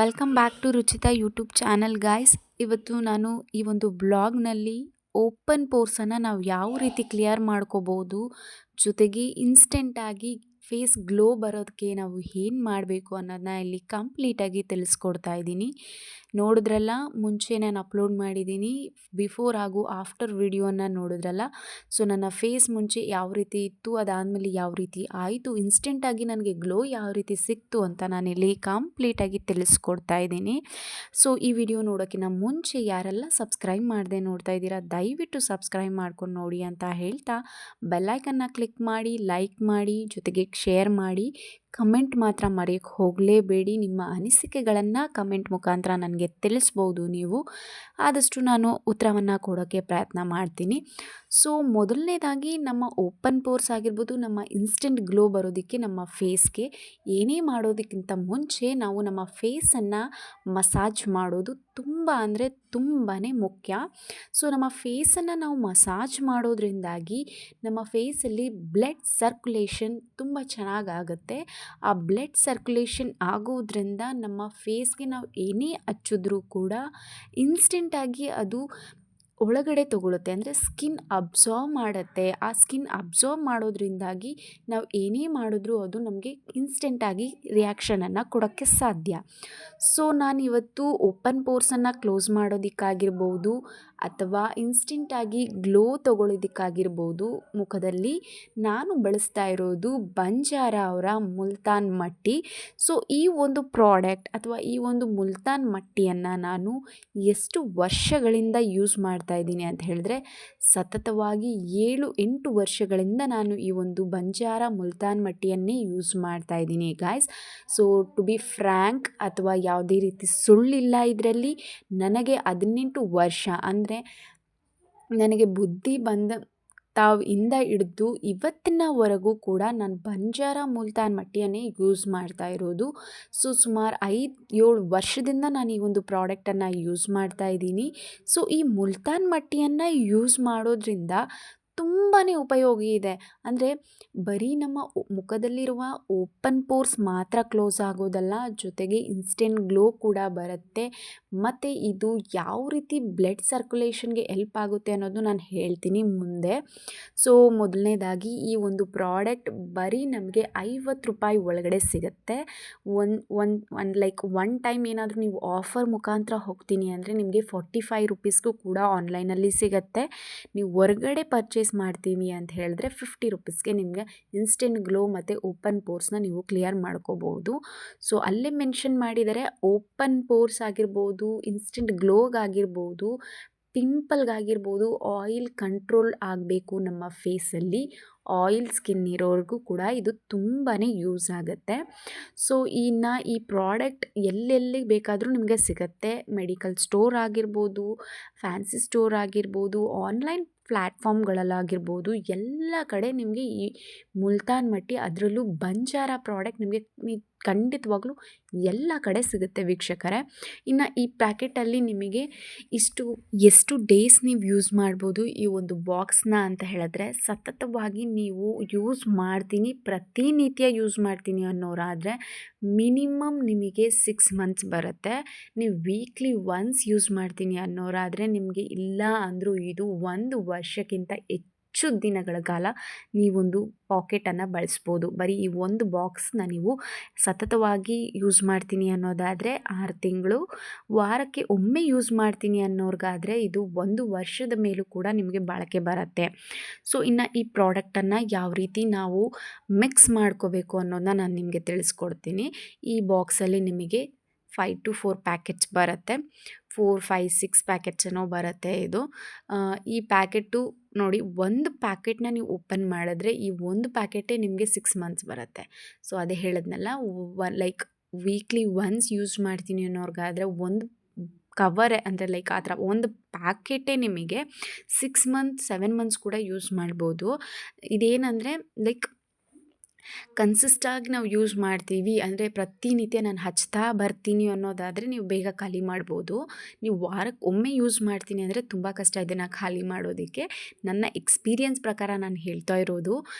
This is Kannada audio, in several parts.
Welcome back to Ruchita YouTube channel guys. ಇವತ್ತು ನಾನು ಈ ಒಂದು ಬ್ಲಾಗ್ನಲ್ಲಿ ಓಪನ್ ಪೋರ್ಸನ್ನು ನಾವು ಯಾವ ರೀತಿ ಕ್ಲಿಯರ್ ಮಾಡ್ಕೋಬೋದು, ಜೊತೆಗೆ ಇನ್ಸ್ಟೆಂಟಾಗಿ ಫೇಸ್ ಗ್ಲೋ ಬರೋದಕ್ಕೆ ನಾವು ಏನು ಮಾಡಬೇಕು ಅನ್ನೋದನ್ನ ಇಲ್ಲಿ ಕಂಪ್ಲೀಟಾಗಿ ತಿಳಿಸ್ಕೊಡ್ತಾ ಇದ್ದೀನಿ. ನೋಡಿದ್ರಲ್ಲ, ಮುಂಚೆ ನಾನು ಅಪ್ಲೋಡ್ ಮಾಡಿದ್ದೀನಿ ಬಿಫೋರ್ ಹಾಗೂ ಆಫ್ಟರ್ ವಿಡಿಯೋನ ನೋಡಿದ್ರಲ್ಲ. ಸೊ ನನ್ನ ಫೇಸ್ ಮುಂಚೆ ಯಾವ ರೀತಿ ಇತ್ತು, ಅದಾದಮೇಲೆ ಯಾವ ರೀತಿ ಆಯಿತು, ಇನ್ಸ್ಟೆಂಟಾಗಿ ನನಗೆ ಗ್ಲೋ ಯಾವ ರೀತಿ ಸಿಕ್ತು ಅಂತ ನಾನಿಲ್ಲಿ ಕಂಪ್ಲೀಟಾಗಿ ತಿಳಿಸ್ಕೊಡ್ತಾ ಇದ್ದೀನಿ. ಸೊ ಈ ವಿಡಿಯೋ ನೋಡೋಕ್ಕಿಂತ ಮುಂಚೆ ಯಾರೆಲ್ಲ ಸಬ್ಸ್ಕ್ರೈಬ್ ಮಾಡದೆ ನೋಡ್ತಾ ಇದ್ದೀರಾ, ದಯವಿಟ್ಟು ಸಬ್ಸ್ಕ್ರೈಬ್ ಮಾಡ್ಕೊಂಡು ನೋಡಿ ಅಂತ ಹೇಳ್ತಾ ಬೆಲ್ಲೈಕನ್ನ ಕ್ಲಿಕ್ ಮಾಡಿ, ಲೈಕ್ ಮಾಡಿ, ಜೊತೆಗೆ ಶೇರ್ ಮಾಡಿ. ಕಮೆಂಟ್ ಮಾತ್ರ ಮರೆಯೋಕ್ಕೆ ಹೋಗಲೇಬೇಡಿ. ನಿಮ್ಮ ಅನಿಸಿಕೆಗಳನ್ನು ಕಮೆಂಟ್ ಮುಖಾಂತರ ನನಗೆ ತಿಳಿಸ್ಬೋದು. ನೀವು ಆದಷ್ಟು ನಾನು ಉತ್ತರವನ್ನು ಕೊಡೋಕ್ಕೆ ಪ್ರಯತ್ನ ಮಾಡ್ತೀನಿ. ಸೊ ಮೊದಲನೇದಾಗಿ ನಮ್ಮ ಓಪನ್ ಪೋರ್ಸ್ ಆಗಿರ್ಬೋದು, ನಮ್ಮ ಇನ್ಸ್ಟೆಂಟ್ ಗ್ಲೋ ಬರೋದಕ್ಕೆ ನಮ್ಮ ಫೇಸ್ಗೆ ಏನೇ ಮಾಡೋದಕ್ಕಿಂತ ಮುಂಚೆ ನಾವು ನಮ್ಮ ಫೇಸನ್ನು ಮಸಾಜ್ ಮಾಡೋದು ತುಂಬಾ ಮುಖ್ಯ. ಸೊ ನಮ್ಮ ಫೇಸನ್ನು ನಾವು ಮಸಾಜ್ ಮಾಡೋದ್ರಿಂದಾಗಿ ನಮ್ಮ ಫೇಸಲ್ಲಿ ಬ್ಲಡ್ ಸರ್ಕ್ಯುಲೇಷನ್ ತುಂಬ ಚೆನ್ನಾಗಾಗುತ್ತೆ. ಆ ಬ್ಲಡ್ ಸರ್ಕ್ಯುಲೇಷನ್ ಆಗೋದ್ರಿಂದ ನಮ್ಮ ಫೇಸ್ಗೆ ನಾವು ಏನೇ ಹಚ್ಚಿದ್ರೂ ಕೂಡ ಇನ್ಸ್ಟೆಂಟಾಗಿ ಅದು ಒಳಗಡೆ ತಗೊಳುತ್ತೆ, ಅಂದರೆ ಸ್ಕಿನ್ ಅಬ್ಸಾರ್ವ್ ಮಾಡುತ್ತೆ. ಆ ಸ್ಕಿನ್ ಅಬ್ಸಾರ್ವ್ ಮಾಡೋದ್ರಿಂದಾಗಿ ನಾವು ಏನೇ ಮಾಡಿದ್ರೂ ಅದು ನಮಗೆ ಇನ್ಸ್ಟೆಂಟಾಗಿ ರಿಯಾಕ್ಷನನ್ನು ಕೊಡೋಕ್ಕೆ ಸಾಧ್ಯ. ಸೊ ನಾನಿವತ್ತು ಓಪನ್ ಪೋರ್ಸನ್ನು ಕ್ಲೋಸ್ ಮಾಡೋದಕ್ಕಾಗಿರ್ಬೋದು ಅಥವಾ ಇನ್ಸ್ಟೆಂಟಾಗಿ ಗ್ಲೋ ತಗೊಳ್ಳೋದಕ್ಕಾಗಿರ್ಬೋದು ಮುಖದಲ್ಲಿ, ನಾನು ಬಳಸ್ತಾ ಇರೋದು ಬಂಜಾರ ಅವರ ಮುಲ್ತಾನ್ ಮಟ್ಟಿ. ಸೊ ಈ ಒಂದು ಪ್ರಾಡಕ್ಟ್ ಅಥವಾ ಈ ಒಂದು ಮುಲ್ತಾನ್ ಮಟ್ಟಿಯನ್ನು ನಾನು ಎಷ್ಟು ವರ್ಷಗಳಿಂದ ಯೂಸ್ ಮಾಡ್ತಾ ಇದ್ದೀನಿ ಅಂತ ಹೇಳಿದ್ರೆ, ಸತತವಾಗಿ 7-8 ವರ್ಷಗಳಿಂದ ನಾನು ಈ ಒಂದು ಬಂಜಾರ ಮುಲ್ತಾನ್ ಮಟ್ಟಿಯನ್ನೇ ಯೂಸ್ ಮಾಡ್ತಾ ಇದ್ದೀನಿ guys. So to be frank, ಅಥವಾ ಯಾವುದೇ ರೀತಿ ಸುಳ್ಳಿಲ್ಲ ಇದರಲ್ಲಿ, ನನಗೆ 18 ವರ್ಷ ಅಂದರೆ ನನಗೆ ಬುದ್ಧಿ ಬಂದ ಇಂದ ಹಿಡಿದು ಇವತ್ತಿನವರೆಗೂ ಕೂಡ ನಾನು ಬಂಜಾರ ಮುಲ್ತಾನ್ ಮಟ್ಟಿಯನ್ನೇ ಯೂಸ್ ಮಾಡ್ತಾ ಇರೋದು. ಸೊ ಸುಮಾರು 5-7 ವರ್ಷದಿಂದ ನಾನು ಈ ಒಂದು ಪ್ರಾಡಕ್ಟನ್ನು ಯೂಸ್ ಮಾಡ್ತಾ ಇದ್ದೀನಿ. ಸೊ ಈ ಮುಲ್ತಾನ್ ಮಟ್ಟಿಯನ್ನು ಯೂಸ್ ಮಾಡೋದ್ರಿಂದ ತುಂಬಾ ಉಪಯೋಗ ಇದೆ. ಅಂದರೆ ಬರೀ ನಮ್ಮ ಮುಖದಲ್ಲಿರುವ ಓಪನ್ ಪೋರ್ಸ್ ಮಾತ್ರ ಕ್ಲೋಸ್ ಆಗೋದಲ್ಲ, ಜೊತೆಗೆ ಇನ್ಸ್ಟೆಂಟ್ ಗ್ಲೋ ಕೂಡ ಬರುತ್ತೆ. ಮತ್ತು ಇದು ಯಾವ ರೀತಿ ಬ್ಲಡ್ ಸರ್ಕ್ಯುಲೇಷನ್ಗೆ ಹೆಲ್ಪ್ ಆಗುತ್ತೆ ಅನ್ನೋದು ನಾನು ಹೇಳ್ತೀನಿ ಮುಂದೆ. ಸೊ ಮೊದಲನೇದಾಗಿ ಈ ಒಂದು ಪ್ರಾಡಕ್ಟ್ ಬರೀ ನಮಗೆ 50 ರೂಪಾಯಿ ಒಳಗಡೆ ಸಿಗುತ್ತೆ. ಒನ್ ಟೈಮ್ ಏನಾದರೂ ನೀವು ಆಫರ್ ಮುಖಾಂತರ ಹೋಗ್ತೀನಿ ಅಂದರೆ ನಿಮಗೆ 45 ರುಪೀಸ್ಗೂ ಕೂಡ ಆನ್ಲೈನಲ್ಲಿ ಸಿಗುತ್ತೆ. ನೀವು ಹೊರಗಡೆ ಪರ್ಚೇಸ್ ಮಾಡ್ತೀವಿ ಅಂತ ಹೇಳಿದ್ರೆ 50 ರುಪೀಸ್ಗೆ ನಿಮಗೆ ಇನ್ಸ್ಟೆಂಟ್ ಗ್ಲೋ ಮತ್ತು ಓಪನ್ ಪೋರ್ಸ್ನ ನೀವು ಕ್ಲಿಯರ್ ಮಾಡ್ಕೋಬೋದು. ಸೊ ಅಲ್ಲೇ ಮೆನ್ಷನ್ ಮಾಡಿದರೆ ಓಪನ್ ಪೋರ್ಸ್ ಆಗಿರ್ಬೋದು, ಇನ್ಸ್ಟೆಂಟ್ ಗ್ಲೋಗಾಗಿರ್ಬೋದು, ಪಿಂಪಲ್ಗಾಗಿರ್ಬೋದು, ಆಯಿಲ್ ಕಂಟ್ರೋಲ್ ಆಗಬೇಕು ನಮ್ಮ ಫೇಸಲ್ಲಿ, ಆಯಿಲ್ ಸ್ಕಿನ್ ಇರೋರಿಗೂ ಕೂಡ ಇದು ತುಂಬಾ ಯೂಸ್ ಆಗುತ್ತೆ. ಸೊ ಈ ಪ್ರಾಡಕ್ಟ್ ಎಲ್ಲೆಲ್ಲಿ ಬೇಕಾದರೂ ನಿಮಗೆ ಸಿಗುತ್ತೆ. ಮೆಡಿಕಲ್ ಸ್ಟೋರ್ ಆಗಿರ್ಬೋದು, ಫ್ಯಾನ್ಸಿ ಸ್ಟೋರ್ ಆಗಿರ್ಬೋದು, ಆನ್ಲೈನ್ ಪ್ಲ್ಯಾಟ್ಫಾರ್ಮ್ಗಳಲ್ಲಾಗಿರ್ಬೋದು, ಎಲ್ಲ ಕಡೆ ನಿಮಗೆ ಈ ಮುಲ್ತಾನ್ ಮಟ್ಟಿ, ಅದರಲ್ಲೂ ಬಂಜಾರ ಪ್ರಾಡಕ್ಟ್ ನಿಮಗೆ ಖಂಡಿತವಾಗ್ಲೂ ಎಲ್ಲ ಕಡೆ ಸಿಗುತ್ತೆ ವೀಕ್ಷಕರೇ. ಇನ್ನು ಈ ಪ್ಯಾಕೆಟಲ್ಲಿ ನಿಮಗೆ ಎಷ್ಟು ಡೇಸ್ ನೀವು ಯೂಸ್ ಮಾಡ್ಬೋದು ಈ ಒಂದು ಬಾಕ್ಸ್ನ ಅಂತ ಹೇಳಿದ್ರೆ, ಸತತವಾಗಿ ನೀವು ಯೂಸ್ ಮಾಡ್ತೀನಿ, ಪ್ರತಿನಿತ್ಯ ಯೂಸ್ ಮಾಡ್ತೀನಿ ಅನ್ನೋರಾದರೆ ಮಿನಿಮಮ್ ನಿಮಗೆ 6 ಮಂತ್ಸ್ ಬರುತ್ತೆ. ನೀವು ವೀಕ್ಲಿ ಒನ್ಸ್ ಯೂಸ್ ಮಾಡ್ತೀನಿ ಅನ್ನೋರಾದರೆ ನಿಮಗೆ ಇಲ್ಲ ಅಂದರೂ ಇದು 1 ವರ್ಷಕ್ಕಿಂತ ಹೆಚ್ಚು ದಿನಗಳ ಕಾಲ ನೀವೊಂದು ಪಾಕೆಟನ್ನು ಬಳಸ್ಬೋದು. ಬರೀ ಈ ಒಂದು ಬಾಕ್ಸ್ನ ನೀವು ಸತತವಾಗಿ ಯೂಸ್ ಮಾಡ್ತೀನಿ ಅನ್ನೋದಾದರೆ 6 ತಿಂಗಳು, ವಾರಕ್ಕೆ ಒಮ್ಮೆ ಯೂಸ್ ಮಾಡ್ತೀನಿ ಅನ್ನೋರ್ಗಾದರೆ ಇದು 1 ವರ್ಷದ ಮೇಲೂ ಕೂಡ ನಿಮಗೆ ಬಾಳಿಕೆ ಬರುತ್ತೆ. ಸೊ ಇನ್ನು ಈ ಪ್ರಾಡಕ್ಟನ್ನು ಯಾವ ರೀತಿ ನಾವು ಮಿಕ್ಸ್ ಮಾಡ್ಕೋಬೇಕು ಅನ್ನೋದನ್ನ ನಾನು ನಿಮಗೆ ತಿಳಿಸ್ಕೊಡ್ತೀನಿ. ಈ ಬಾಕ್ಸಲ್ಲಿ ನಿಮಗೆ 5 to 4 ಪ್ಯಾಕೆಟ್ಸ್ ಬರುತ್ತೆ. 4, 5, 6 ಪ್ಯಾಕೆಟ್ಸ್ ಏನೋ ಬರುತ್ತೆ ಇದು. ಈ ಪ್ಯಾಕೆಟು ನೋಡಿ, ಒಂದು ಪ್ಯಾಕೆಟ್ನ ನೀವು ಓಪನ್ ಮಾಡಿದ್ರೆ ಈ ಒಂದು ಪ್ಯಾಕೆಟೇ ನಿಮಗೆ 6 ಮಂತ್ಸ್ ಬರುತ್ತೆ. ಸೊ ಅದೇ ಹೇಳಿದ್ನಲ್ಲ, ಲೈಕ್ ವೀಕ್ಲಿ ಒನ್ಸ್ ಯೂಸ್ ಮಾಡ್ತೀನಿ ಅನ್ನೋರ್ಗಾದರೆ ಒಂದು ಕವರ್ ಅಂದರೆ ಲೈಕ್ ಆ ಥರ ಒಂದು ಪ್ಯಾಕೆಟೇ ನಿಮಗೆ 6 ಮಂತ್ಸ್ 7 ಮಂತ್ಸ್ ಕೂಡ ಯೂಸ್ ಮಾಡ್ಬೋದು. ಇದೇನಂದರೆ ಲೈಕ್ ಕನ್ಸಿಸ್ಟಾಗಿ ನಾವು ಯೂಸ್ ಮಾಡ್ತೀವಿ ಅಂದರೆ ಪ್ರತಿನಿತ್ಯ ನಾನು ಹಚ್ತಾ ಬರ್ತೀನಿ ಅನ್ನೋದಾದರೆ ನೀವು ಬೇಗ ಖಾಲಿ ಮಾಡ್ಬೋದು. ನೀವು ವಾರಕ್ಕೆ ಒಮ್ಮೆ ಯೂಸ್ ಮಾಡ್ತೀನಿ ಅಂದರೆ ತುಂಬ ಕಷ್ಟ ಇದನ್ನು ಖಾಲಿ ಮಾಡೋದಕ್ಕೆ. ನನ್ನ ಎಕ್ಸ್ಪೀರಿಯನ್ಸ್ ಪ್ರಕಾರ ನಾನು ಹೇಳ್ತಾ ಇರೋದು.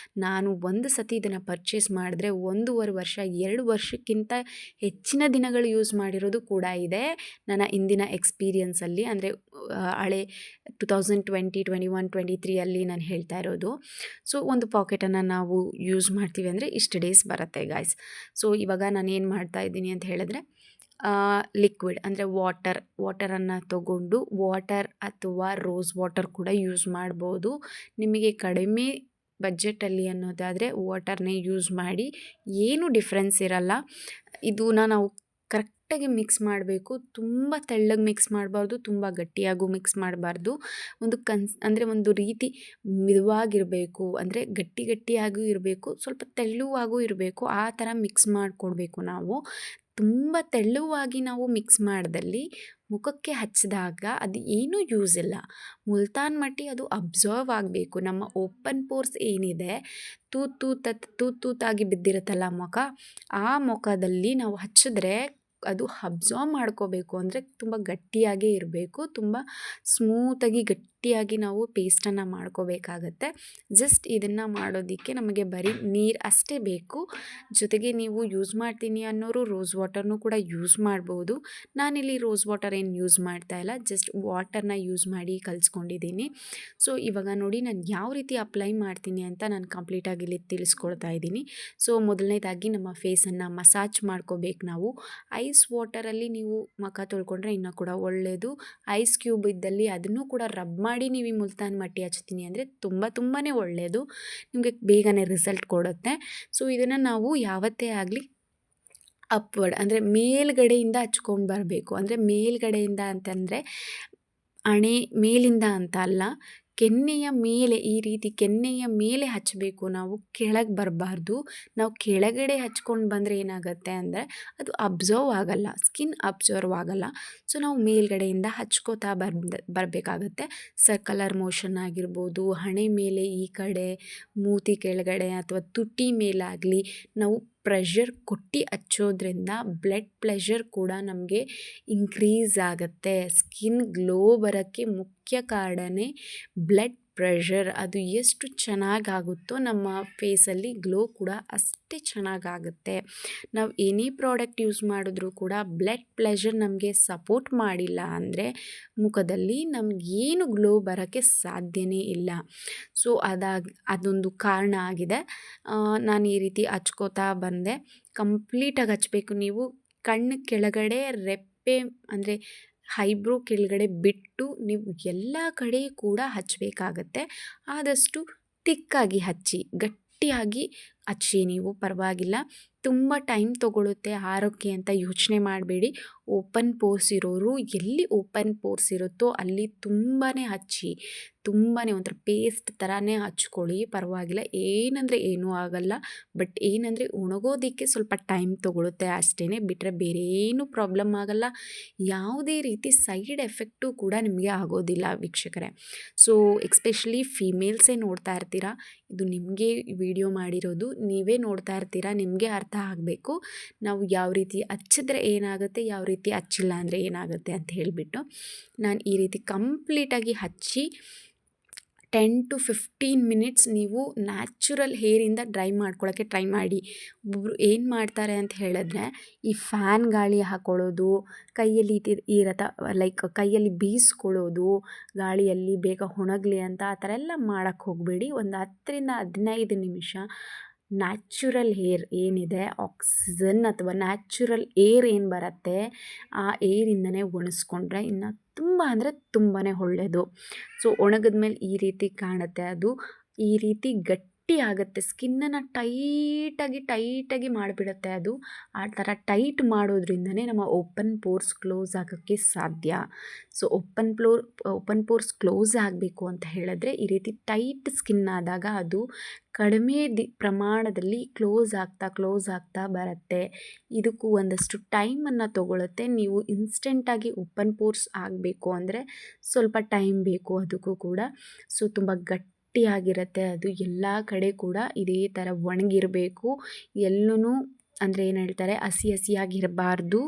ನಾನು ಒಂದು ಸತಿ ಇದನ್ನು ಪರ್ಚೇಸ್ ಮಾಡಿದ್ರೆ 1.5 ವರ್ಷ 2 ವರ್ಷಕ್ಕಿಂತ ಹೆಚ್ಚಿನ ದಿನಗಳು ಯೂಸ್ ಮಾಡಿರೋದು ಕೂಡ ಇದೆ ನನ್ನ ಇಂದಿನ ಎಕ್ಸ್ಪೀರಿಯನ್ಸಲ್ಲಿ. ಅಂದರೆ ಹಳೆ 2020, 21, 23 ನಾನು ಹೇಳ್ತಾ ಇರೋದು. ಸೊ ಒಂದು ಪಾಕೆಟನ್ನು ನಾವು ಯೂಸ್ ಮಾಡ್ತೀವಿ ಅಂದರೆ ಇಷ್ಟು ಡೇಸ್ ಬರುತ್ತೆ ಗಾಯ್ಸ್. ಸೊ ಇವಾಗ ನಾನು ಏನು ಮಾಡ್ತಾ ಇದ್ದೀನಿ ಅಂತ ಹೇಳಿದ್ರೆ ಲಿಕ್ವಿಡ್ ಅಂದರೆ ವಾಟರನ್ನು ತಗೊಂಡು ವಾಟರ್ ಅಥವಾ ರೋಸ್ ವಾಟರ್ ಕೂಡ ಯೂಸ್ ಮಾಡ್ಬೋದು. ನಿಮಗೆ ಕಡಿಮೆ ಬಜೆಟಲ್ಲಿ ಅನ್ನೋದಾದರೆ ವಾಟರ್ನೇ ಯೂಸ್ ಮಾಡಿ, ಏನೂ ಡಿಫ್ರೆನ್ಸ್ ಇರಲ್ಲ. ಇದನ್ನ ನಾವು ಕರೆಕ್ಟಾಗಿ ಮಿಕ್ಸ್ ಮಾಡಬೇಕು. ತುಂಬ ತೆಳ್ಳಗೆ ಮಿಕ್ಸ್ ಮಾಡಬಾರ್ದು, ತುಂಬ ಗಟ್ಟಿಯಾಗೂ ಮಿಕ್ಸ್ ಮಾಡಬಾರ್ದು. ಅಂದರೆ ಒಂದು ರೀತಿ ಮಿದುವಾಗಿರಬೇಕು, ಅಂದರೆ ಗಟ್ಟಿಯಾಗೂ ಇರಬೇಕು, ಸ್ವಲ್ಪ ತೆಳ್ಳುವಾಗೂ ಇರಬೇಕು. ಆ ಥರ ಮಿಕ್ಸ್ ಮಾಡಿಕೊಡ್ಬೇಕು ನಾವು. ತುಂಬ ತೆಳ್ಳುವಾಗಿ ನಾವು ಮಿಕ್ಸ್ ಮಾಡಿದಲ್ಲಿ ಮುಖಕ್ಕೆ ಹಚ್ಚಿದಾಗ ಅದು ಏನೂ ಯೂಸ್ ಇಲ್ಲ. ಮುಲ್ತಾನ್ ಮಟ್ಟಿ ಅದು ಅಬ್ಸರ್ವ್ ಆಗಬೇಕು. ನಮ್ಮ ಓಪನ್ ಪೋರ್ಸ್ ಏನಿದೆ, ತೂತಾಗಿ ಬಿದ್ದಿರುತ್ತಲ್ಲ ಮುಖ, ಆ ಮುಖದಲ್ಲಿ ನಾವು ಹಚ್ಚಿದ್ರೆ ಅದು ಅಬ್ಸರ್ವ್ ಮಾಡ್ಕೋಬೇಕು. ಅಂದರೆ ತುಂಬ ಗಟ್ಟಿಯಾಗೇ ಇರಬೇಕು, ತುಂಬ ಸ್ಮೂತಾಗಿ ಗಟ್ಟಿಯಾಗಿ ನಾವು ಪೇಸ್ಟನ್ನು ಮಾಡ್ಕೋಬೇಕಾಗತ್ತೆ. ಜಸ್ಟ್ ಇದನ್ನು ಮಾಡೋದಕ್ಕೆ ನಮಗೆ ಬರೀ ನೀರು ಅಷ್ಟೇ ಬೇಕು. ಜೊತೆಗೆ ನೀವು ಯೂಸ್ ಮಾಡ್ತೀನಿ ಅನ್ನೋರು ರೋಸ್ ವಾಟರ್ನೂ ಕೂಡ ಯೂಸ್ ಮಾಡ್ಬೋದು. ನಾನಿಲ್ಲಿ ರೋಸ್ ವಾಟರ್ ಏನು ಯೂಸ್ ಮಾಡ್ತಾ ಇಲ್ಲ, ಜಸ್ಟ್ ವಾಟರ್ನ ಯೂಸ್ ಮಾಡಿ ಕಲಿಸ್ಕೊಂಡಿದ್ದೀನಿ. ಸೊ ಇವಾಗ ನೋಡಿ ನಾನು ಯಾವ ರೀತಿ ಅಪ್ಲೈ ಮಾಡ್ತೀನಿ ಅಂತ ನಾನು ಕಂಪ್ಲೀಟಾಗಿ ಇಲ್ಲಿ ತಿಳಿಸ್ಕೊಡ್ತಾ ಇದ್ದೀನಿ. ಸೊ ಮೊದಲನೇದಾಗಿ ನಮ್ಮ ಫೇಸನ್ನು ಮಸಾಜ್ ಮಾಡ್ಕೋಬೇಕು ನಾವು. ಐಸ್ ವಾಟರಲ್ಲಿ ನೀವು ಮುಖ ತೊಳ್ಕೊಂಡ್ರೆ ಇನ್ನೂ ಕೂಡ ಒಳ್ಳೆಯದು. ಐಸ್ ಕ್ಯೂಬ್ ಇದ್ದಲ್ಲಿ ಅದನ್ನು ಕೂಡ ರಬ್ ಮಾಡಿ ನೀವು ಈ ಮುಲ್ತಾನ್ ಮಟ್ಟಿ ಹಚ್ತೀನಿ ಅಂದರೆ ತುಂಬಾ ಒಳ್ಳೆಯದು, ನಿಮಗೆ ಬೇಗನೆ ರಿಸಲ್ಟ್ ಕೊಡುತ್ತೆ. ಸೊ ಇದನ್ನು ನಾವು ಯಾವತ್ತೇ ಆಗಲಿ ಅಪ್ವರ್ಡ್ ಅಂದರೆ ಮೇಲ್ಗಡೆಯಿಂದ ಹಚ್ಕೊಂಡು ಬರಬೇಕು. ಅಂದರೆ ಮೇಲ್ಗಡೆಯಿಂದ ಅಂತಂದರೆ ಹಣೆ ಮೇಲಿಂದ ಅಂತ ಅಲ್ಲ, ಕೆನ್ನೆಯ ಮೇಲೆ, ಈ ರೀತಿ ಕೆನ್ನೆಯ ಮೇಲೆ ಹಚ್ಚಬೇಕು ನಾವು, ಕೆಳಗೆ ಬರಬಾರ್ದು. ನಾವು ಕೆಳಗಡೆ ಹಚ್ಕೊಂಡು ಬಂದರೆ ಏನಾಗುತ್ತೆ ಅಂದರೆ ಅದು ಅಬ್ಸರ್ವ್ ಆಗಲ್ಲ, ಸ್ಕಿನ್ ಅಬ್ಸರ್ವ್ ಆಗಲ್ಲ. ಸೊ ನಾವು ಮೇಲ್ಗಡೆಯಿಂದ ಹಚ್ಕೋತಾ ಬರಬೇಕಾಗತ್ತೆ. ಸರ್ಕಲರ್ ಮೋಷನ್ ಆಗಿರ್ಬೋದು, ಹಣೆ ಮೇಲೆ ಈ ಕಡೆ, ಮೂತಿ ಕೆಳಗಡೆ ಅಥವಾ ತುಟಿ ಮೇಲಾಗಲಿ ನಾವು ಪ್ರೆಷರ್ ಕೊಟ್ಟು ಹಚ್ಚೋದ್ರಿಂದ ಬ್ಲಡ್ ಪ್ರೆಷರ್ ಕೂಡ ನಮಗೆ ಇನ್ಕ್ರೀಸ್ ಆಗುತ್ತೆ. ಸ್ಕಿನ್ ಗ್ಲೋ ಬರೋಕ್ಕೆ ಮುಖ್ಯ ಕಾರಣನೇ ಬ್ಲಡ್ ಪ್ರೆಷರ್. ಅದು ಎಷ್ಟು ಚೆನ್ನಾಗಾಗುತ್ತೋ ನಮ್ಮ ಫೇಸಲ್ಲಿ ಗ್ಲೋ ಕೂಡ ಅಷ್ಟೇ ಚೆನ್ನಾಗಾಗುತ್ತೆ. ನಾವು ಏನೇ ಪ್ರಾಡಕ್ಟ್ ಯೂಸ್ ಮಾಡಿದ್ರೂ ಕೂಡ ಬ್ಲಡ್ ಪ್ರೆಷರ್ ನಮಗೆ ಸಪೋರ್ಟ್ ಮಾಡಿಲ್ಲ ಅಂದರೆ ಮುಖದಲ್ಲಿ ನಮಗೇನು ಗ್ಲೋ ಬರೋಕ್ಕೆ ಸಾಧ್ಯನೇ ಇಲ್ಲ. ಸೊ ಅದೊಂದು ಕಾರಣ ಆಗಿದೆ. ನಾನು ಈ ರೀತಿ ಹಚ್ಕೋತಾ ಬಂದೆ. ಕಂಪ್ಲೀಟಾಗಿ ಹಚ್ಚಬೇಕು. ನೀವು ಕಣ್ಣು ಕೆಳಗಡೆ ರೆಪ್ಪೆ ಅಂದರೆ ಐಬ್ರೋ ಕೆಳಗಡೆ ಬಿಟ್ಟು ನೀವು ಎಲ್ಲ ಕಡೆ ಕೂಡ ಹಚ್ಚಬೇಕಾಗತ್ತೆ. ಆದಷ್ಟು ತಿಕ್ಕಾಗಿ ಹಚ್ಚಿ, ಗಟ್ಟಿಯಾಗಿ ಹಚ್ಚಿ, ನೀವು ಪರವಾಗಿಲ್ಲ. ತುಂಬ ಟೈಮ್ ತೊಗೊಳುತ್ತೆ ಆರೋಗ್ಯ ಅಂತ ಯೋಚನೆ ಮಾಡಬೇಡಿ. ಓಪನ್ ಪೋರ್ಸ್ ಇರೋರು ಎಲ್ಲಿ ಓಪನ್ ಪೋರ್ಸ್ ಇರುತ್ತೋ ಅಲ್ಲಿ ತುಂಬಾ ಹಚ್ಚಿ, ಒಂಥರ ಪೇಸ್ಟ್ ಥರನೇ ಹಚ್ಕೊಳ್ಳಿ, ಪರವಾಗಿಲ್ಲ. ಏನಂದರೆ ಏನೂ ಆಗಲ್ಲ. ಬಟ್ ಏನಂದರೆ ಒಣಗೋದಕ್ಕೆ ಸ್ವಲ್ಪ ಟೈಮ್ ತೊಗೊಳುತ್ತೆ ಅಷ್ಟೇ, ಬಿಟ್ಟರೆ ಬೇರೆ ಏನೂ ಪ್ರಾಬ್ಲಮ್ ಆಗಲ್ಲ. ಯಾವುದೇ ರೀತಿ ಸೈಡ್ ಎಫೆಕ್ಟು ಕೂಡ ನಿಮಗೆ ಆಗೋದಿಲ್ಲ ವೀಕ್ಷಕರೇ. ಸೊ ಎಕ್ಸ್ಪೆಷಲಿ ಫೀಮೇಲ್ಸೇ ನೋಡ್ತಾ ಇರ್ತೀರಾ, ಇದು ನಿಮಗೆ ವಿಡಿಯೋ ಮಾಡಿರೋದು, ನೀವೇ ನೋಡ್ತಾ ಇರ್ತೀರಾ, ನಿಮಗೆ ಅರ್ಥ ಆಗಬೇಕು ನಾವು ಯಾವ ರೀತಿ ಹಚ್ಚಿದ್ರೆ ಏನಾಗುತ್ತೆ, ಯಾವ ರೀತಿ ಹಚ್ಚಿಲ್ಲ ಅಂದರೆ ಏನಾಗುತ್ತೆ ಅಂತ ಹೇಳಿಬಿಟ್ಟು. ನಾನು ಈ ರೀತಿ ಕಂಪ್ಲೀಟಾಗಿ ಹಚ್ಚಿ 10 to 15 ಮಿನಿಟ್ಸ್ ನೀವು ನ್ಯಾಚುರಲ್ ಹೇರಿಂದ ಡ್ರೈ ಮಾಡ್ಕೊಳ್ಳೋಕ್ಕೆ ಟ್ರೈ ಮಾಡಿ. ಒಬ್ಬೊಬ್ರು ಏನು ಮಾಡ್ತಾರೆ ಅಂತ ಹೇಳಿದ್ರೆ, ಈ ಫ್ಯಾನ್ ಗಾಳಿ ಹಾಕ್ಕೊಳ್ಳೋದು, ಕೈಯಲ್ಲಿ ಲೈಕ್ ಕೈಯಲ್ಲಿ ಬೀಸ್ಕೊಳ್ಳೋದು, ಗಾಳಿಯಲ್ಲಿ ಬೇಗ ಒಣಗಲಿ ಅಂತ ಆ ಥರ ಎಲ್ಲ ಮಾಡೋಕ್ಕೆ ಹೋಗಬೇಡಿ. ಒಂದು 10 ರಿಂದ 15 ನಿಮಿಷ ನ್ಯಾಚುರಲ್ ಏರ್ ಏನಿದೆ, ಆಕ್ಸಿಜನ್ ಅಥವಾ ನ್ಯಾಚುರಲ್ ಏರ್ ಏನು ಬರುತ್ತೆ, ಆ ಏರಿಂದನೇ ಒಣಗಿಸ್ಕೊಂಡ್ರೆ ಇನ್ನು ತುಂಬ ಅಂದರೆ ತುಂಬಾ ಒಳ್ಳೆಯದು. ಸೊ ಒಣಗಿದ್ಮೇಲೆ ಈ ರೀತಿ ಕಾಣುತ್ತೆ, ಅದು ಈ ರೀತಿ ಗಟ್ಟಿ ಆಗುತ್ತೆ. ಸ್ಕಿನ್ನನ್ನು ಟೈಟಾಗಿ ಮಾಡಿಬಿಡುತ್ತೆ ಅದು. ಆ ಥರ ಟೈಟ್ ಮಾಡೋದ್ರಿಂದನೇ ನಮ್ಮ ಓಪನ್ ಪೋರ್ಸ್ ಕ್ಲೋಸ್ ಆಗೋಕ್ಕೆ ಸಾಧ್ಯ. ಸೊ ಓಪನ್ ಪೋರ್ಸ್ ಕ್ಲೋಸ್ ಆಗಬೇಕು ಅಂತ ಹೇಳಿದ್ರೆ ಈ ರೀತಿ ಟೈಟ್ ಸ್ಕಿನ್ ಆದಾಗ ಅದು ಕಡಿಮೆ ಪ್ರಮಾಣದಲ್ಲಿ ಕ್ಲೋಸ್ ಆಗ್ತಾ ಬರುತ್ತೆ. ಇದಕ್ಕೂ ಒಂದಷ್ಟು ಟೈಮನ್ನು ತೊಗೊಳುತ್ತೆ. ನೀವು ಇನ್ಸ್ಟೆಂಟಾಗಿ ಓಪನ್ ಪೋರ್ಸ್ ಆಗಬೇಕು ಅಂದರೆ ಸ್ವಲ್ಪ ಟೈಮ್ ಬೇಕು ಅದಕ್ಕೂ ಕೂಡ. ಸೊ ತುಂಬ ಗಟ್ಟಿಯಾಗಿರುತ್ತೆ ಅದು. ಎಲ್ಲ ಕಡೆ ಕೂಡ ಇದೇ ಥರ ಒಣಗಿರಬೇಕು. ಎಲ್ಲೂ ಅಂದರೆ ಏನು ಹೇಳ್ತಾರೆ, ಹಸಿ ಹಸಿಯಾಗಿರಬಾರ್ದು,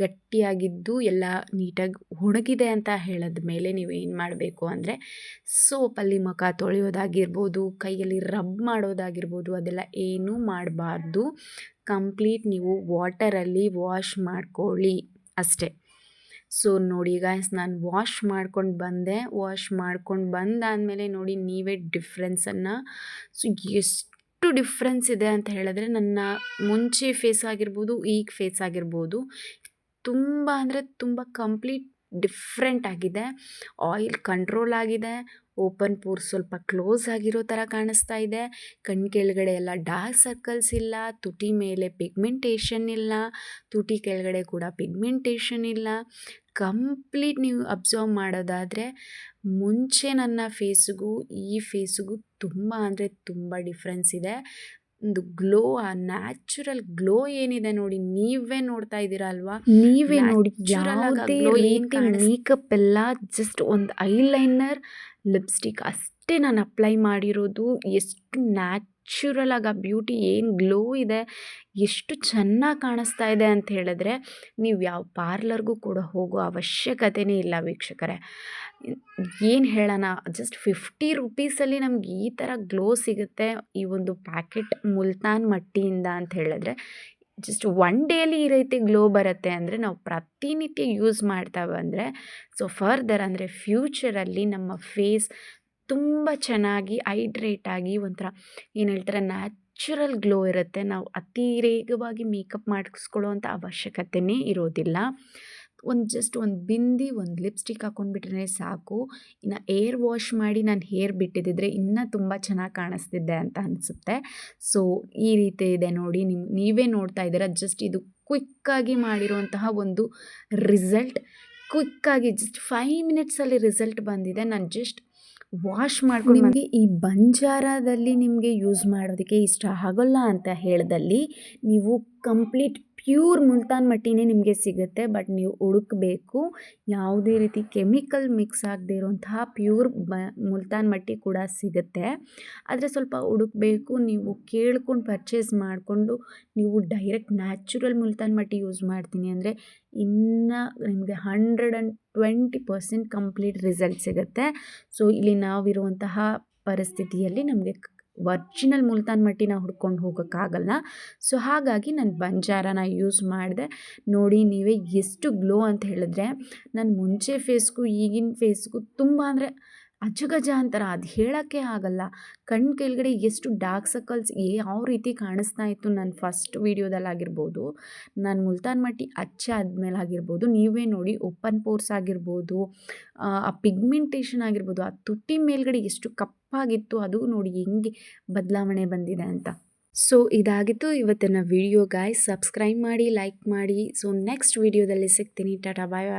ಗಟ್ಟಿಯಾಗಿದ್ದು ಎಲ್ಲ ನೀಟಾಗಿ ಒಣಗಿದೆ ಅಂತ ಹೇಳಿದ ಮೇಲೆ ನೀವು ಏನು ಮಾಡಬೇಕು ಅಂದರೆ ಸೋಪಲ್ಲಿ ಮುಖ ತೊಳೆಯೋದಾಗಿರ್ಬೋದು, ಕೈಯಲ್ಲಿ ರಬ್ ಮಾಡೋದಾಗಿರ್ಬೋದು, ಅದೆಲ್ಲ ಏನೂ ಮಾಡಬಾರ್ದು. ಕಂಪ್ಲೀಟ್ ನೀವು ವಾಟರಲ್ಲಿ ವಾಶ್ ಮಾಡ್ಕೊಳ್ಳಿ ಅಷ್ಟೇ. ಸೊ ನೋಡಿ ಗಾಯ್ಸ್, ನಾನು ವಾಶ್ ಮಾಡ್ಕೊಂಡು ಬಂದೆ. ವಾಶ್ ಮಾಡ್ಕೊಂಡು ಬಂದಾದಮೇಲೆ ನೋಡಿ ನೀವೇ ಡಿಫ್ರೆನ್ಸನ್ನು, ಸೊ ಎಷ್ಟು ಡಿಫ್ರೆನ್ಸ್ ಇದೆ ಅಂತ ಹೇಳಿದ್ರೆ, ನನ್ನ ಮುಂಚೆ ಫೇಸ್ ಆಗಿರ್ಬೋದು, ಈಗ ಫೇಸ್ ಆಗಿರ್ಬೋದು, ತುಂಬ ಅಂದರೆ ತುಂಬ ಕಂಪ್ಲೀಟ್ ಡಿಫ್ರೆಂಟ್ ಆಗಿದೆ. ಆಯಿಲ್ ಕಂಟ್ರೋಲ್ ಆಗಿದೆ, ಓಪನ್ ಪೋರ್ಸ್ ಸ್ವಲ್ಪ ಕ್ಲೋಸ್ ಆಗಿರೋ ಥರ ಕಾಣಿಸ್ತಾ ಇದೆ. ಕಣ್ಣು ಕೆಳಗಡೆ ಎಲ್ಲ ಡಾರ್ಕ್ ಸರ್ಕಲ್ಸ್ ಇಲ್ಲ, ತುಟಿ ಮೇಲೆ ಪಿಗ್ಮೆಂಟೇಷನ್ ಇಲ್ಲ, ತುಟಿ ಕೆಳಗಡೆ ಕೂಡ ಪಿಗ್ಮೆಂಟೇಷನ್ ಇಲ್ಲ. ಕಂಪ್ಲೀಟ್ ನೀವು ಅಬ್ಸರ್ವ್ ಮಾಡೋದಾದರೆ ಮುಂಚೆ ನನ್ನ ಫೇಸಿಗೂ ಈ ಫೇಸಿಗೂ ತುಂಬ ಅಂದರೆ ತುಂಬ ಡಿಫ್ರೆನ್ಸ್ ಇದೆ. ಒಂದು ಗ್ಲೋ, ಆ ನ್ಯಾಚುರಲ್ ಗ್ಲೋ ಏನಿದೆ ನೋಡಿ, ನೀವೇ ನೋಡ್ತಾ ಇದ್ದೀರಾ ಅಲ್ವಾ, ನೀವೇ ನೋಡಿ. ಯಾವುದೇ ರೀತಿ ಮೇಕಪ್ ಎಲ್ಲ, ಜಸ್ಟ್ ಒಂದು ಐಲೈನರ್, ಲಿಪ್ಸ್ಟಿಕ್ ಅಷ್ಟೇ ನಾನು ಅಪ್ಲೈ ಮಾಡಿರೋದು. ಎಷ್ಟು ನ್ಯಾಚುರಲ್ ಆಗಿ ಆ ಬ್ಯೂಟಿ ಏನು ಗ್ಲೋ ಇದೆ, ಎಷ್ಟು ಚೆನ್ನಾಗಿ ಕಾಣಿಸ್ತಾ ಇದೆ ಅಂತ ಹೇಳಿದ್ರೆ, ನೀವು ಯಾವ ಪಾರ್ಲರ್ಗೂ ಕೂಡ ಹೋಗೋ ಅವಶ್ಯಕತೆಯೇ ಇಲ್ಲ ವೀಕ್ಷಕರೇ. ಏನು ಹೇಳೋಣ, ಜಸ್ಟ್ 50 ರುಪೀಸಲ್ಲಿ ನಮ್ಗೆ ಈ ಥರ ಗ್ಲೋ ಸಿಗುತ್ತೆ ಈ ಒಂದು ಪ್ಯಾಕೆಟ್ ಮುಲ್ತಾನ್ ಮಟ್ಟಿಯಿಂದ ಅಂತ ಹೇಳಿದ್ರೆ. ಜಸ್ಟ್ ಒನ್ ಡೇಲಿ ಈ ರೀತಿ ಗ್ಲೋ ಬರುತ್ತೆ ಅಂದರೆ ನಾವು ಪ್ರತಿನಿತ್ಯ ಯೂಸ್ ಮಾಡ್ತಾ ಬಂದರೆ, ಸೊ ಫರ್ದರ್ ಅಂದರೆ ಫ್ಯೂಚರಲ್ಲಿ ನಮ್ಮ ಫೇಸ್ ತುಂಬ ಚೆನ್ನಾಗಿ ಹೈಡ್ರೇಟಾಗಿ ಒಂಥರ ಏನು ಹೇಳ್ತಾರೆ, ನ್ಯಾಚುರಲ್ ಗ್ಲೋ ಇರುತ್ತೆ. ನಾವು ಅತಿರೇಕವಾಗಿ ಮೇಕಪ್ ಮಾಡಿಸ್ಕೊಳ್ಳೋ ಅಂಥ ಅವಶ್ಯಕತೆಯೇ ಇರೋದಿಲ್ಲ. ಜಸ್ಟ್ ಒಂದು ಬಿಂದಿ, ಒಂದು ಲಿಪ್ಸ್ಟಿಕ್ ಹಾಕ್ಕೊಂಡ್ಬಿಟ್ರೆ ಸಾಕು. ಇನ್ನು ಏರ್ ವಾಶ್ ಮಾಡಿ ನಾನು ಹೇರ್ ಬಿಟ್ಟಿದ್ದಿದ್ರೆ ಇನ್ನೂ ತುಂಬ ಚೆನ್ನಾಗಿ ಕಾಣಿಸ್ತಿದ್ದೆ ಅಂತ ಅನಿಸುತ್ತೆ. ಸೊ ಈ ರೀತಿ ಇದೆ ನೋಡಿ, ನೀವೇ ನೋಡ್ತಾ ಇದ್ದೀರಾ. ಜಸ್ಟ್ ಇದು ಕ್ವಿಕ್ಕಾಗಿ ಮಾಡಿರುವಂತಹ ಒಂದು ರಿಸಲ್ಟ್. ಕ್ವಿಕ್ಕಾಗಿ ಜಸ್ಟ್ 5 ಮಿನಿಟ್ಸಲ್ಲಿ ರಿಸಲ್ಟ್ ಬಂದಿದೆ. ನಾನು ಜಸ್ಟ್ ವಾಶ್ ಮಾಡ್ಕೊಂಡು ನಿಮಗೆ ಈ ಬಂಜಾರದಲ್ಲಿ ನಿಮಗೆ ಯೂಸ್ ಮಾಡೋದಕ್ಕೆ ಇಷ್ಟ ಆಗೋಲ್ಲ ಅಂತ ಹೇಳಿದಲ್ಲಿ, ನೀವು ಕಂಪ್ಲೀಟ್ ಪ್ಯೂರ್ ಮುಲ್ತಾನ್ ಮಟ್ಟಿನೇ ನಿಮಗೆ ಸಿಗುತ್ತೆ. ಬಟ್ ನೀವು ಹುಡುಕಬೇಕು, ಯಾವುದೇ ರೀತಿ ಕೆಮಿಕಲ್ ಮಿಕ್ಸ್ ಆಗದೆ ಇರುವಂತಹ ಪ್ಯೂರ್ ಮುಲ್ತಾನ್ ಮಟ್ಟಿ ಕೂಡ ಸಿಗುತ್ತೆ. ಆದರೆ ಸ್ವಲ್ಪ ಹುಡುಕಬೇಕು. ನೀವು ಕೇಳ್ಕೊಂಡು ಪರ್ಚೇಸ್ ಮಾಡಿಕೊಂಡು ನೀವು ಡೈರೆಕ್ಟ್ ನ್ಯಾಚುರಲ್ ಮುಲ್ತಾನ್ ಮಟ್ಟಿ ಯೂಸ್ ಮಾಡ್ತೀನಿ ಅಂದರೆ ಇನ್ನು ನಿಮಗೆ 120% ಕಂಪ್ಲೀಟ್ ರಿಸಲ್ಟ್ ಸಿಗುತ್ತೆ. ಸೊ ಇಲ್ಲಿ ನಾವಿರುವಂತಹ ಪರಿಸ್ಥಿತಿಯಲ್ಲಿ ನಮಗೆ ಒರ್ಜಿನಲ್ ಮುಲ್ತಾನ್ ಮಟ್ಟಿನ ಹುಡ್ಕೊಂಡು ಹೋಗೋಕ್ಕಾಗಲ್ಲ. ಸೊ ಹಾಗಾಗಿ ನಾನು ಬಂಜಾರನ ಯೂಸ್ ಮಾಡಿದೆ. ನೋಡಿ ನೀವೇ ಎಷ್ಟು ಗ್ಲೋ ಅಂತ ಹೇಳಿದ್ರೆ, ನನ್ನ ಮುಂಚೆ ಫೇಸ್ಗೂ ಈಗಿನ ಫೇಸ್ಗೂ ತುಂಬ ಅಂದರೆ ಅಜಗಜಾಂತರ, ಅದು ಹೇಳೋಕ್ಕೆ ಆಗಲ್ಲ. ಕಣ್ಣು ಕೆಳಗಡೆ ಎಷ್ಟು ಡಾರ್ಕ್ ಸರ್ಕಲ್ಸ್ ಯಾವ ರೀತಿ ಕಾಣಿಸ್ತಾ ಇತ್ತು ನನ್ನ ಫಸ್ಟ್ ವೀಡಿಯೋದಲ್ಲಾಗಿರ್ಬೋದು, ನಾನು ಮುಲ್ತಾನ್ ಮಟ್ಟಿ ಹಚ್ಚಾದ್ಮೇಲೆ ಆಗಿರ್ಬೋದು, ನೀವೇ ನೋಡಿ ಓಪನ್ ಪೋರ್ಸ್ ಆಗಿರ್ಬೋದು, ಆ ಪಿಗ್ಮೆಂಟೇಷನ್ ಆಗಿರ್ಬೋದು, ಆ ತುಟಿ ಮೇಲ್ಗಡೆ ಎಷ್ಟು ಕಪ್ಪಾಗಿತ್ತು ಅದು ನೋಡಿ ಹೆಂಗೆ ಬದಲಾವಣೆ ಬಂದಿದೆ ಅಂತ. ಸೊ ಇದಾಗಿತ್ತು ಇವತ್ತಿನ ವಿಡಿಯೋ ಗಾಯ್ಸ್. ಸಬ್ಸ್ಕ್ರೈಬ್ ಮಾಡಿ, ಲೈಕ್ ಮಾಡಿ. ಸೊ ನೆಕ್ಸ್ಟ್ ವಿಡಿಯೋದಲ್ಲಿ ಸಿಗ್ತೀನಿ. ಟಾಟಾ, ಬಾಯ್ ಬಾಯ್.